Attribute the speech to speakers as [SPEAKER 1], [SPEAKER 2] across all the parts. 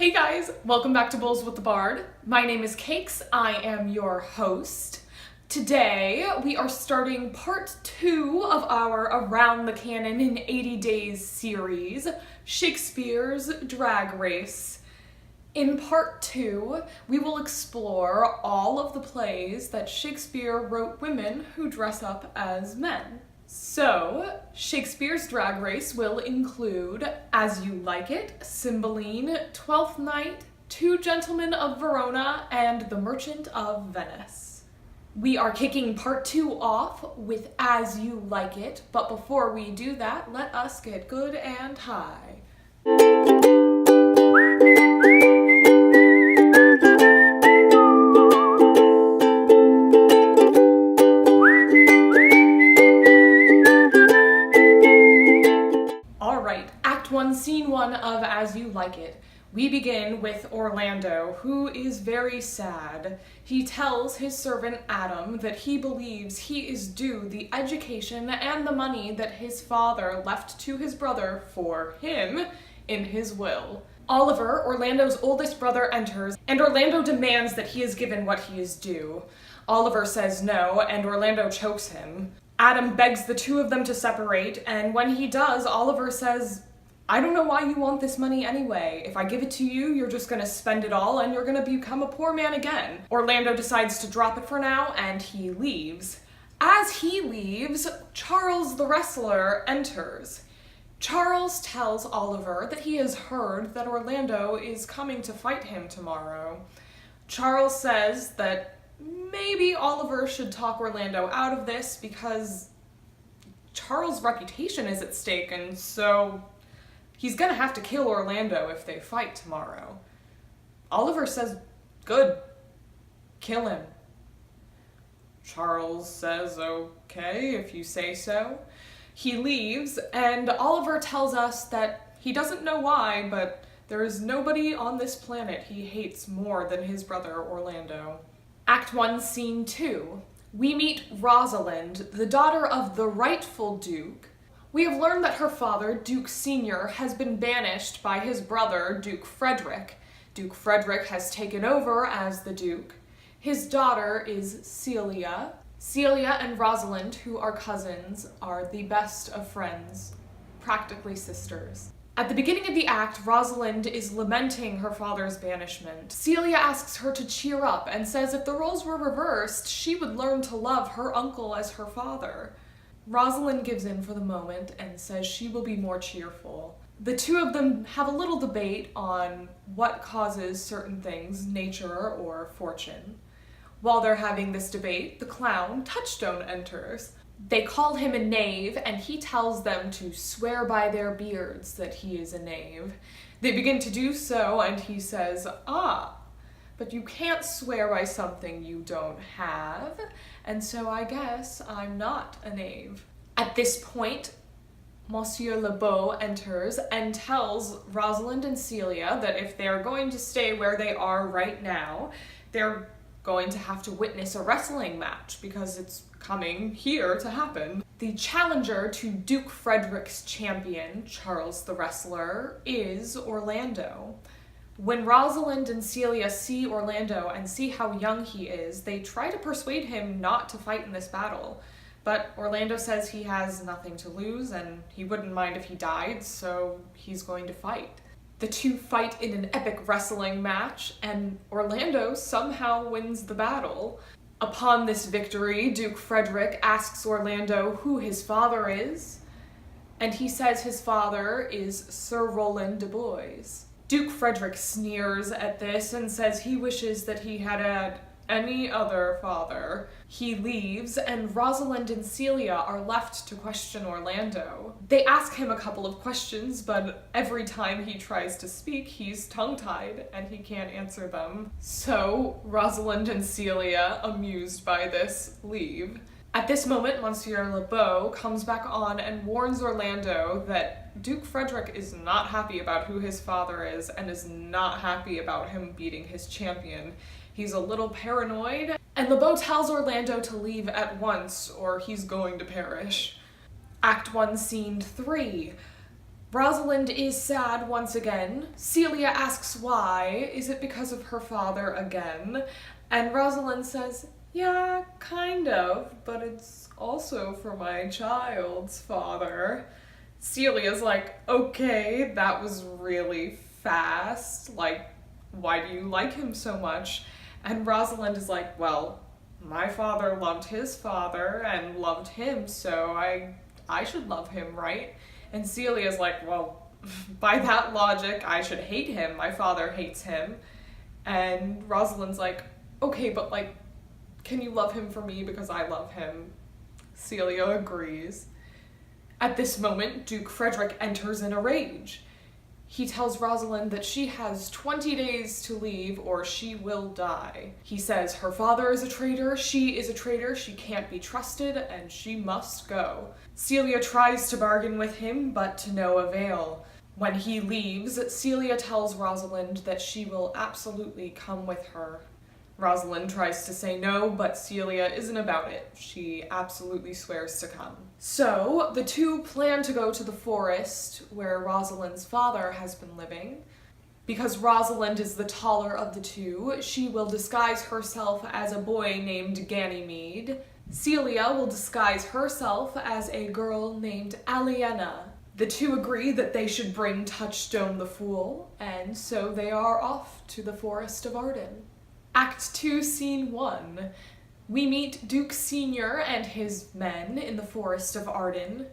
[SPEAKER 1] Hey guys, welcome back to Bowls with the Bard. My name is Cakes, I am your host. Today we are starting part 2 of our Around the Canon in 80 Days series, Shakespeare's Drag Race. In part 2, we will explore all of the plays that Shakespeare wrote women who dress up as men. So, Shakespeare's Drag Race will include As You Like It, Cymbeline, Twelfth Night, Two Gentlemen of Verona, and The Merchant of Venice. We are kicking part 2 off with As You Like It, but before we do that, let us get good and high. Act 1, Scene 1 of As You Like It. We begin with Orlando, who is very sad. He tells his servant Adam that he believes he is due the education and the money that his father left to his brother for him in his will. Oliver, Orlando's oldest brother, enters, and Orlando demands that he is given what he is due. Oliver says no, and Orlando chokes him. Adam begs the two of them to separate, and when he does, Oliver says, I don't know why you want this money anyway. If I give it to you, you're just gonna spend it all and you're gonna become a poor man again. Orlando decides to drop it for now and he leaves. As he leaves, Charles the wrestler enters. Charles tells Oliver that he has heard that Orlando is coming to fight him tomorrow. Charles says that maybe Oliver should talk Orlando out of this because Charles' reputation is at stake, and so he's gonna have to kill Orlando if they fight tomorrow. Oliver says, good, kill him. Charles says, okay, if you say so. He leaves, and Oliver tells us that he doesn't know why, but there is nobody on this planet he hates more than his brother Orlando. Act 1, Scene 2. We meet Rosalind, the daughter of the rightful Duke. We have learned that her father, Duke Sr., has been banished by his brother, Duke Frederick. Duke Frederick has taken over as the Duke. His daughter is Celia. Celia and Rosalind, who are cousins, are the best of friends, practically sisters. At the beginning of the act, Rosalind is lamenting her father's banishment. Celia asks her to cheer up and says if the roles were reversed, she would learn to love her uncle as her father. Rosalind gives in for the moment and says she will be more cheerful. The two of them have a little debate on what causes certain things, nature or fortune. While they're having this debate, the clown, Touchstone, enters. They call him a knave, and he tells them to swear by their beards that he is a knave. They begin to do so, and he says, but you can't swear by something you don't have, and so I guess I'm not a knave. At this point, Monsieur Le Beau enters and tells Rosalind and Celia that if they're going to stay where they are right now, they're going to have to witness a wrestling match because it's coming here to happen. The challenger to Duke Frederick's champion, Charles the wrestler, is Orlando. When Rosalind and Celia see Orlando and see how young he is, they try to persuade him not to fight in this battle. But Orlando says he has nothing to lose and he wouldn't mind if he died, so he's going to fight. The two fight in an epic wrestling match, and Orlando somehow wins the battle. Upon this victory, Duke Frederick asks Orlando who his father is, and he says his father is Sir Roland de Boys. Duke Frederick sneers at this and says he wishes that he had any other father. He leaves, and Rosalind and Celia are left to question Orlando. They ask him a couple of questions, but every time he tries to speak, he's tongue-tied and he can't answer them. So Rosalind and Celia, amused by this, leave. At this moment, Monsieur Le Beau comes back on and warns Orlando that Duke Frederick is not happy about who his father is and is not happy about him beating his champion. He's a little paranoid, and Le Beau tells Orlando to leave at once or he's going to perish. Act 1, Scene 3. Rosalind is sad once again. Celia asks why. Is it because of her father again? And Rosalind says, yeah, kind of, but it's also for my child's father. Celia's like, okay, that was really fast. Like, why do you like him so much? And Rosalind is like, well, my father loved his father and loved him, so I should love him, right? And Celia's like, well, by that logic, I should hate him. My father hates him. And Rosalind's like, okay, but like, can you love him for me because I love him? Celia agrees. At this moment, Duke Frederick enters in a rage. He tells Rosalind that she has 20 days to leave or she will die. He says her father is a traitor, she is a traitor, she can't be trusted, and she must go. Celia tries to bargain with him, but to no avail. When he leaves, Celia tells Rosalind that she will absolutely come with her. Rosalind tries to say no, but Celia isn't about it. She absolutely swears to come. So, the two plan to go to the forest where Rosalind's father has been living. Because Rosalind is the taller of the two, she will disguise herself as a boy named Ganymede. Celia will disguise herself as a girl named Aliena. The two agree that they should bring Touchstone the Fool, and so they are off to the Forest of Arden. Act 2, Scene 1. We meet Duke Senior and his men in the Forest of Arden.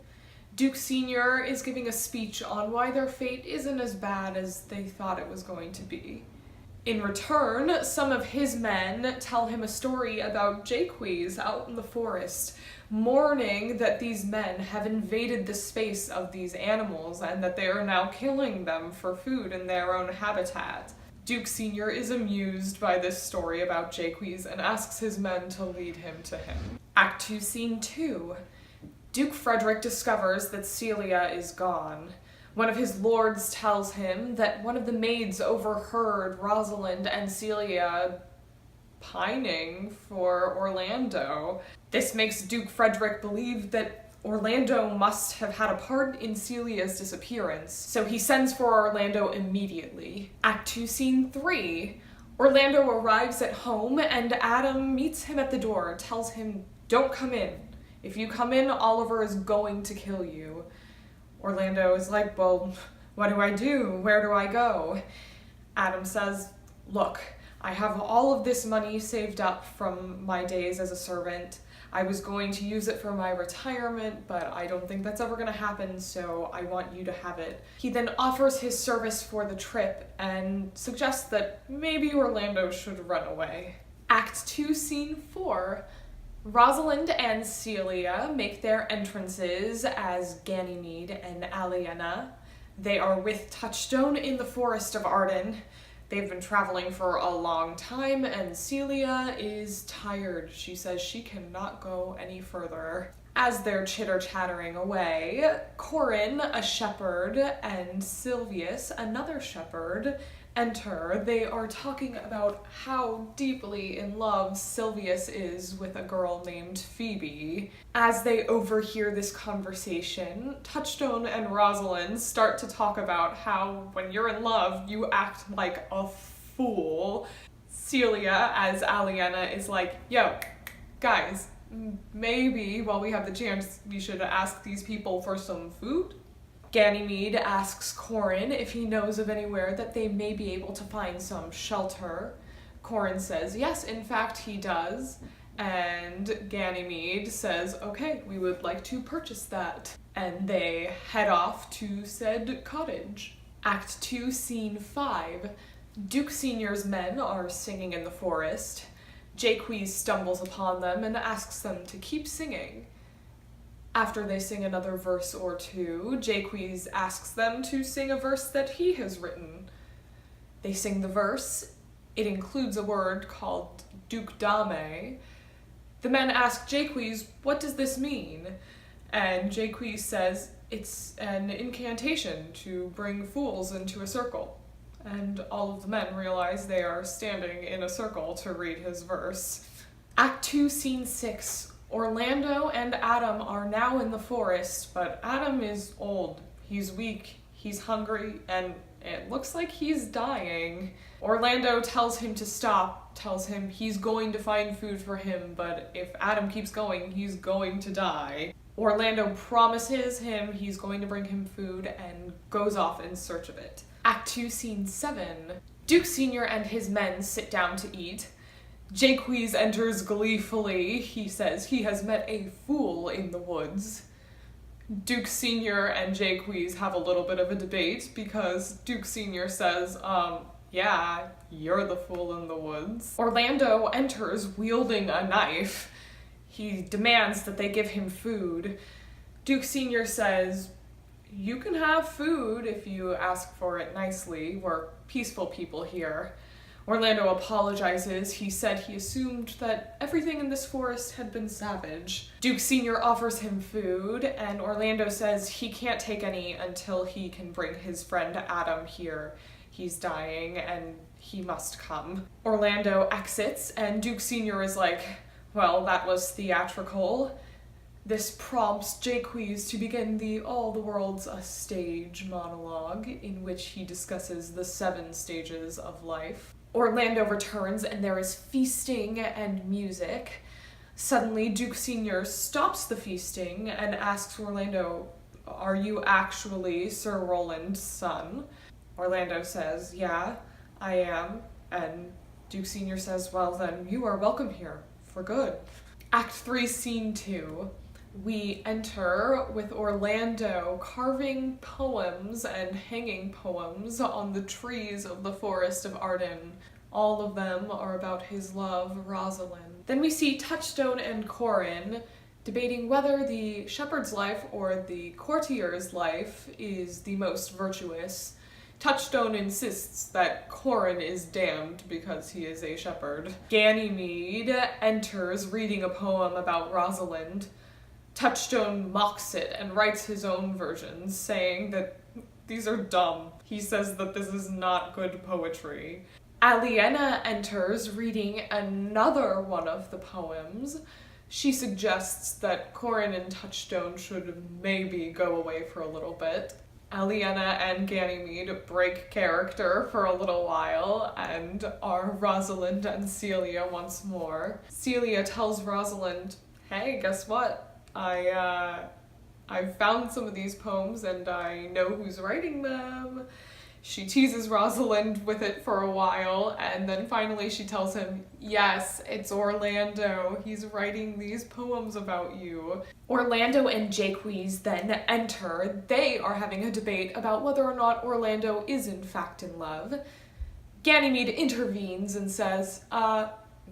[SPEAKER 1] Duke Senior is giving a speech on why their fate isn't as bad as they thought it was going to be. In return, some of his men tell him a story about jaeques out in the forest, mourning that these men have invaded the space of these animals and that they are now killing them for food in their own habitat. Duke Senior is amused by this story about jaeques and asks his men to lead him to him. Act 2, Scene 2. Duke Frederick discovers that Celia is gone. One of his lords tells him that one of the maids overheard Rosalind and Celia pining for Orlando. This makes Duke Frederick believe that Orlando must have had a part in Celia's disappearance, so he sends for Orlando immediately. Act 2, Scene 3. Orlando arrives at home and Adam meets him at the door, tells him, don't come in. If you come in, Oliver is going to kill you. Orlando is like, well, what do I do? Where do I go? Adam says, look, I have all of this money saved up from my days as a servant. I was going to use it for my retirement, but I don't think that's ever going to happen, so I want you to have it. He then offers his service for the trip and suggests that maybe Orlando should run away. Act 2, Scene 4. Rosalind and Celia make their entrances as Ganymede and Aliena. They are with Touchstone in the Forest of Arden. They've been traveling for a long time, and Celia is tired. She says she cannot go any further. As they're chitter-chattering away, Corin, a shepherd, and Silvius, another shepherd, enter. They are talking about how deeply in love Silvius is with a girl named Phoebe. As they overhear this conversation, Touchstone and Rosalind start to talk about how when you're in love, you act like a fool. Celia, as Aliena, is like, yo, guys, maybe while we have the chance, we should ask these people for some food? Ganymede asks Corin if he knows of anywhere that they may be able to find some shelter. Corin says yes, in fact he does. And Ganymede says, okay, we would like to purchase that. And they head off to said cottage. Act 2, Scene 5. Duke Senior's men are singing in the forest. Jaques stumbles upon them and asks them to keep singing. After they sing another verse or two, Jaques asks them to sing a verse that he has written. They sing the verse. It includes a word called Duke Dame. The men ask Jaques, what does this mean? And Jaques says, it's an incantation to bring fools into a circle. And all of the men realize they are standing in a circle to read his verse. Act 2, Scene 6. Orlando and Adam are now in the forest, but Adam is old. He's weak. He's hungry and it looks like he's dying. Orlando tells him to stop, tells him he's going to find food for him, but if Adam keeps going, he's going to die. Orlando promises him he's going to bring him food and goes off in search of it. Act 2, Scene 7. Duke Sr. and his men sit down to eat. Jaques enters gleefully. He says he has met a fool in the woods. Duke Sr. and Jaques have a little bit of a debate because Duke Sr. says, yeah, you're the fool in the woods. Orlando enters wielding a knife. He demands that they give him food. Duke Sr. says, you can have food if you ask for it nicely. We're peaceful people here. Orlando apologizes. He said he assumed that everything in this forest had been savage. Duke Sr. offers him food, and Orlando says he can't take any until he can bring his friend Adam here. He's dying, and he must come. Orlando exits, and Duke Sr. is like, well, that was theatrical. This prompts Jaques to begin the All the World's a Stage monologue, in which he discusses the 7 stages of life. Orlando returns and there is feasting and music. Suddenly, Duke Sr. stops the feasting and asks Orlando, are you actually Sir Roland's son? Orlando says, yeah, I am. And Duke Sr. says, well then, you are welcome here, for good. Act 3, Scene 2. We enter with Orlando carving poems and hanging poems on the trees of the forest of Arden. All of them are about his love, Rosalind. Then we see Touchstone and Corin debating whether the shepherd's life or the courtier's life is the most virtuous. Touchstone insists that Corin is damned because he is a shepherd. Ganymede enters reading a poem about Rosalind. Touchstone mocks it and writes his own versions, saying that these are dumb. He says that this is not good poetry. Aliena enters reading another one of the poems. She suggests that Corin and Touchstone should maybe go away for a little bit. Aliena and Ganymede break character for a little while and are Rosalind and Celia once more. Celia tells Rosalind, hey, guess what? I found some of these poems and I know who's writing them. She teases Rosalind with it for a while, and then finally she tells him, yes, it's Orlando. He's writing these poems about you. Orlando and Jaques then enter. They are having a debate about whether or not Orlando is in fact in love. Ganymede intervenes and says,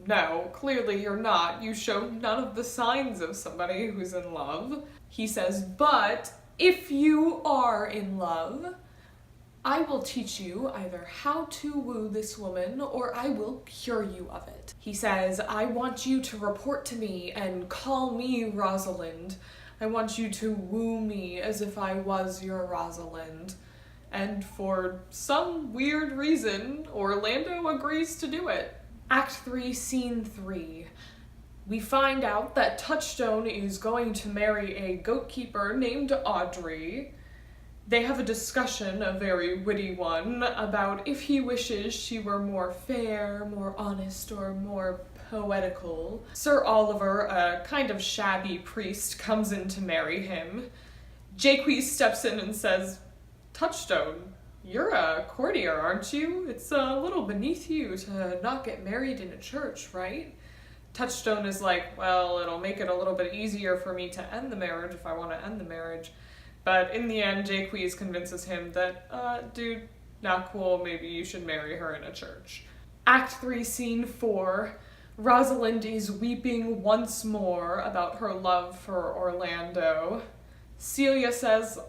[SPEAKER 1] no, clearly you're not. You show none of the signs of somebody who's in love. He says, but if you are in love, I will teach you either how to woo this woman or I will cure you of it. He says, I want you to report to me and call me Rosalind. I want you to woo me as if I was your Rosalind. And for some weird reason, Orlando agrees to do it. Act 3, Scene 3. We find out that Touchstone is going to marry a goat keeper named Audrey. They have a discussion, a very witty one, about if he wishes she were more fair, more honest, or more poetical. Sir Oliver, a kind of shabby priest, comes in to marry him. Jaques steps in and says, Touchstone, you're a courtier, aren't you? It's a little beneath you to not get married in a church, right? Touchstone is like, well, it'll make it a little bit easier for me to end the marriage if I want to end the marriage. But in the end, Jaques convinces him that, dude, not cool, maybe you should marry her in a church. Act 3, Scene 4. Rosalind is weeping once more about her love for Orlando. Celia says,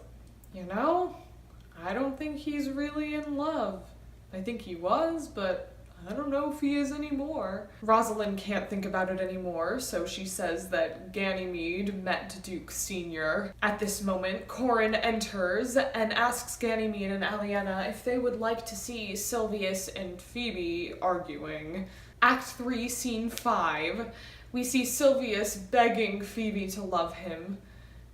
[SPEAKER 1] you know, I don't think he's really in love. I think he was, but I don't know if he is anymore. Rosalind can't think about it anymore, so she says that Ganymede met Duke Sr. At this moment, Corin enters and asks Ganymede and Aliena if they would like to see Silvius and Phoebe arguing. Act 3, Scene 5. We see Silvius begging Phoebe to love him.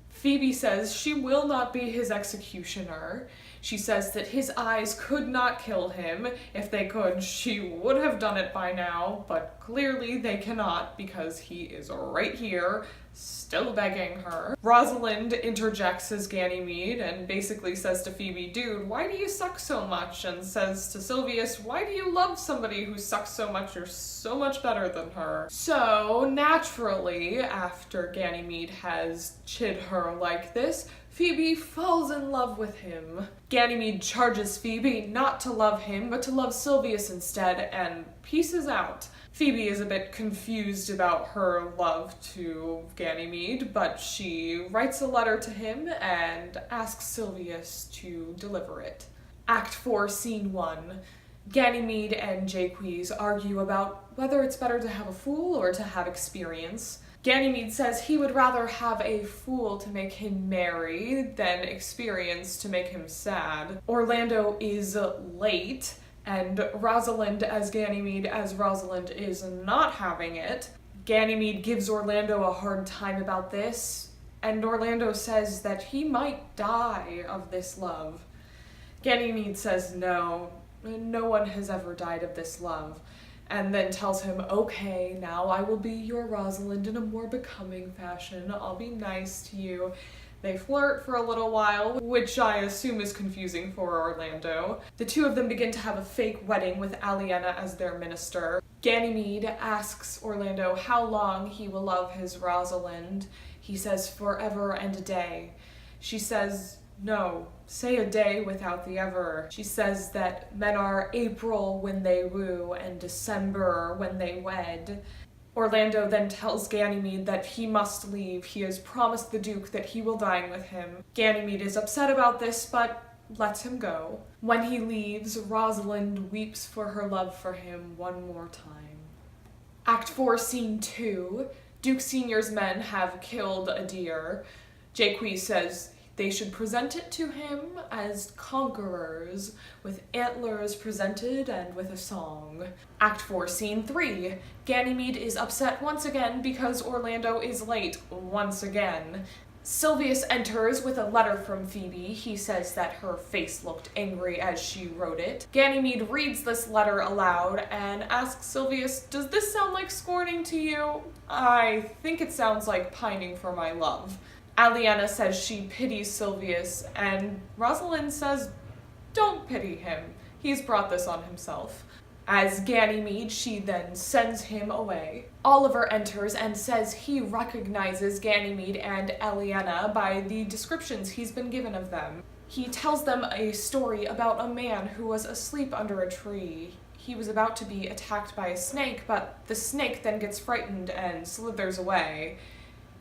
[SPEAKER 1] Phoebe says she will not be his executioner. She says that his eyes could not kill him. If they could, she would have done it by now, but clearly they cannot because he is right here, still begging her. Rosalind interjects as Ganymede and basically says to Phoebe, dude, why do you suck so much? And says to Silvius, why do you love somebody who sucks so much? You're so much better than her. So, naturally, after Ganymede has chid her like this, Phoebe falls in love with him. Ganymede charges Phoebe not to love him, but to love Silvius instead, and pieces out. Phoebe is a bit confused about her love to Ganymede, but she writes a letter to him and asks Silvius to deliver it. Act 4, Scene 1. Ganymede and Jaques argue about whether it's better to have a fool or to have experience. Ganymede says he would rather have a fool to make him merry than experience to make him sad. Orlando is late, and Rosalind as Ganymede as Rosalind is not having it. Ganymede gives Orlando a hard time about this, and Orlando says that he might die of this love. Ganymede says no one has ever died of this love, and then tells him, okay, now I will be your Rosalind in a more becoming fashion. I'll be nice to you. They flirt for a little while, which I assume is confusing for Orlando. The two of them begin to have a fake wedding with Aliena as their minister. Ganymede asks Orlando how long he will love his Rosalind. He says forever and a day. She says, no, say a day without the ever. She says that men are April when they woo and December when they wed. Orlando then tells Ganymede that he must leave. He has promised the Duke that he will dine with him. Ganymede is upset about this, but lets him go. When he leaves, Rosalind weeps for her love for him one more time. Act 4, Scene 2. Duke Senior's men have killed a deer. Jaques says they should present it to him as conquerors, with antlers presented and with a song. Act 4, Scene 3. Ganymede is upset once again because Orlando is late once again. Silvius enters with a letter from Phoebe. He says that her face looked angry as she wrote it. Ganymede reads this letter aloud and asks Silvius, does this sound like scorning to you? I think it sounds like pining for my love. Aliena says she pities Silvius, and Rosalind says, don't pity him. He's brought this on himself. As Ganymede, she then sends him away. Oliver enters and says he recognizes Ganymede and Aliena by the descriptions he's been given of them. He tells them a story about a man who was asleep under a tree. He was about to be attacked by a snake, but the snake then gets frightened and slithers away.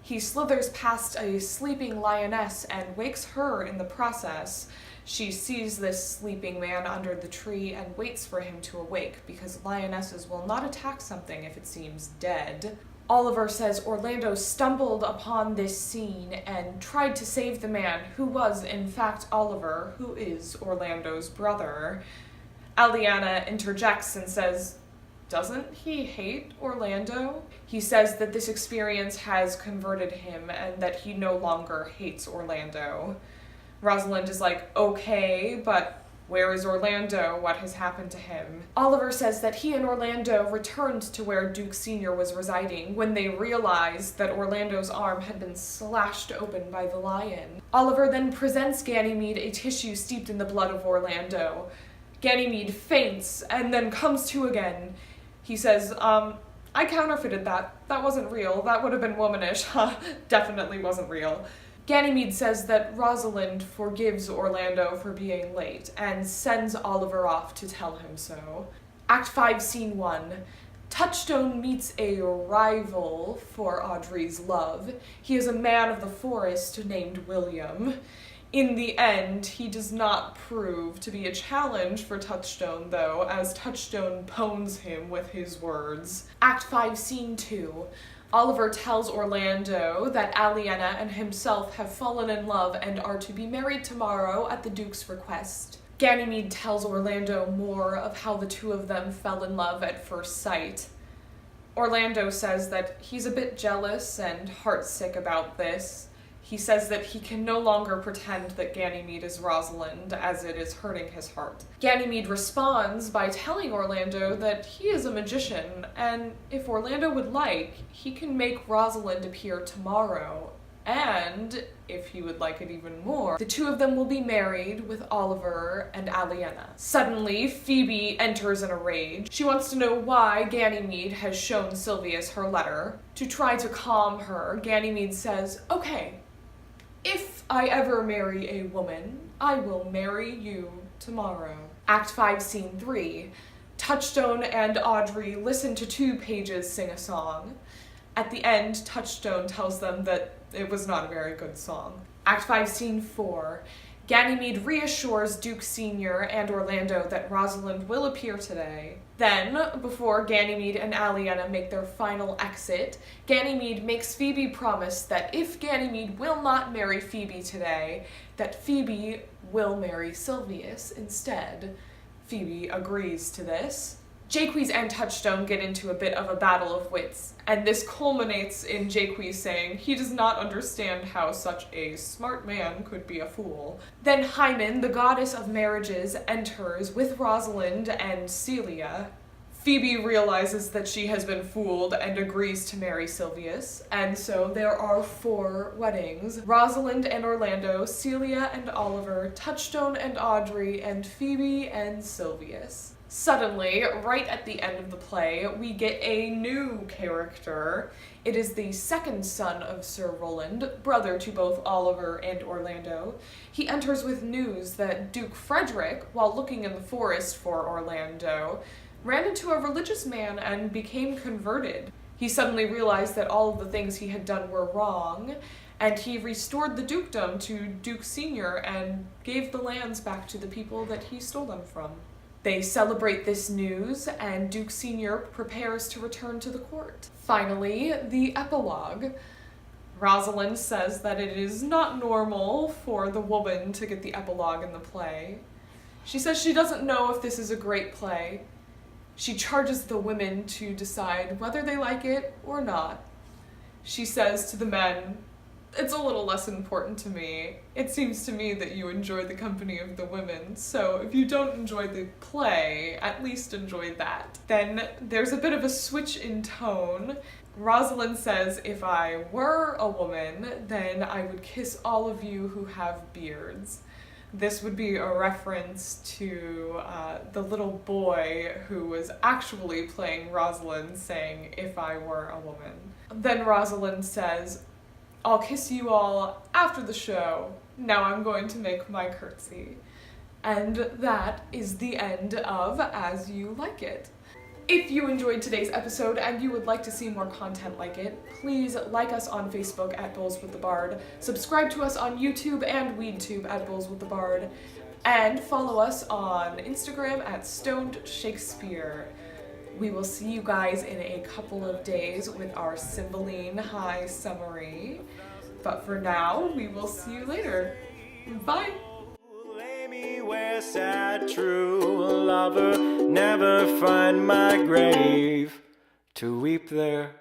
[SPEAKER 1] He slithers past a sleeping lioness and wakes her in the process. She sees this sleeping man under the tree and waits for him to awake, because lionesses will not attack something if it seems dead. Oliver says Orlando stumbled upon this scene and tried to save the man, who was in fact Oliver, who is Orlando's brother. Aliena interjects and says, doesn't he hate Orlando? He says that this experience has converted him and that he no longer hates Orlando. Rosalind is like, okay, but where is Orlando? What has happened to him? Oliver says that he and Orlando returned to where Duke Senior was residing when they realized that Orlando's arm had been slashed open by the lion. Oliver then presents Ganymede a tissue steeped in the blood of Orlando. Ganymede faints and then comes to again. He says, I counterfeited that. That wasn't real. That would have been womanish. Definitely wasn't real. Ganymede says that Rosalind forgives Orlando for being late and sends Oliver off to tell him so. Act 5, Scene 1. Touchstone meets a rival for Audrey's love. He is a man of the forest named William. In the end, he does not prove to be a challenge for Touchstone, though, as Touchstone pones him with his words. Act 5, Scene 2. Oliver tells Orlando that Aliena and himself have fallen in love and are to be married tomorrow at the Duke's request. Ganymede tells Orlando more of how the two of them fell in love at first sight. Orlando says that he's a bit jealous and heartsick about this. He says that he can no longer pretend that Ganymede is Rosalind, as it is hurting his heart. Ganymede responds by telling Orlando that he is a magician, and if Orlando would like, he can make Rosalind appear tomorrow. And, if he would like it even more, the two of them will be married with Oliver and Aliena. Suddenly, Phoebe enters in a rage. She wants to know why Ganymede has shown Silvius her letter. To try to calm her, Ganymede says, "Okay, if I ever marry a woman, I will marry you tomorrow." Act 5, Scene 3. Touchstone and Audrey listen to two pages sing a song. At the end, Touchstone tells them that it was not a very good song. Act 5, Scene 4. Ganymede reassures Duke Sr. and Orlando that Rosalind will appear today. Then, before Ganymede and Aliena make their final exit, Ganymede makes Phoebe promise that if Ganymede will not marry Phoebe today, that Phoebe will marry Silvius instead. Phoebe agrees to this. Jaques and Touchstone get into a bit of a battle of wits, and this culminates in Jaques saying he does not understand how such a smart man could be a fool. Then Hymen, the goddess of marriages, enters with Rosalind and Celia. Phoebe realizes that she has been fooled and agrees to marry Silvius, and so there are 4 weddings: Rosalind and Orlando, Celia and Oliver, Touchstone and Audrey, and Phoebe and Silvius. Suddenly, right at the end of the play, we get a new character. It is the second son of Sir Roland, brother to both Oliver and Orlando. He enters with news that Duke Frederick, while looking in the forest for Orlando, ran into a religious man and became converted. He suddenly realized that all of the things he had done were wrong, and he restored the dukedom to Duke Sr. and gave the lands back to the people that he stole them from. They celebrate this news, and Duke Sr. prepares to return to the court. Finally, the epilogue. Rosalind says that it is not normal for the woman to get the epilogue in the play. She says she doesn't know if this is a great play. She charges the women to decide whether they like it or not. She says to the men, "It's a little less important to me. It seems to me that you enjoy the company of the women, so if you don't enjoy the play, at least enjoy that." Then there's a bit of a switch in tone. Rosalind says, "If I were a woman, then I would kiss all of you who have beards." This would be a reference to the little boy who was actually playing Rosalind saying, "If I were a woman." Then Rosalind says, "I'll kiss you all after the show. Now I'm going to make my curtsy." And that is the end of As You Like It. If you enjoyed today's episode and you would like to see more content like it, please like us on Facebook at Bulls with the Bard, subscribe to us on YouTube and WeedTube at Bulls with the Bard, and follow us on Instagram at Stoned Shakespeare. We will see you guys in a couple of days with our Cymbeline High summary. But for now, we will see you later. Bye!
[SPEAKER 2] Lay me where sad true lover never find my grave to weep there.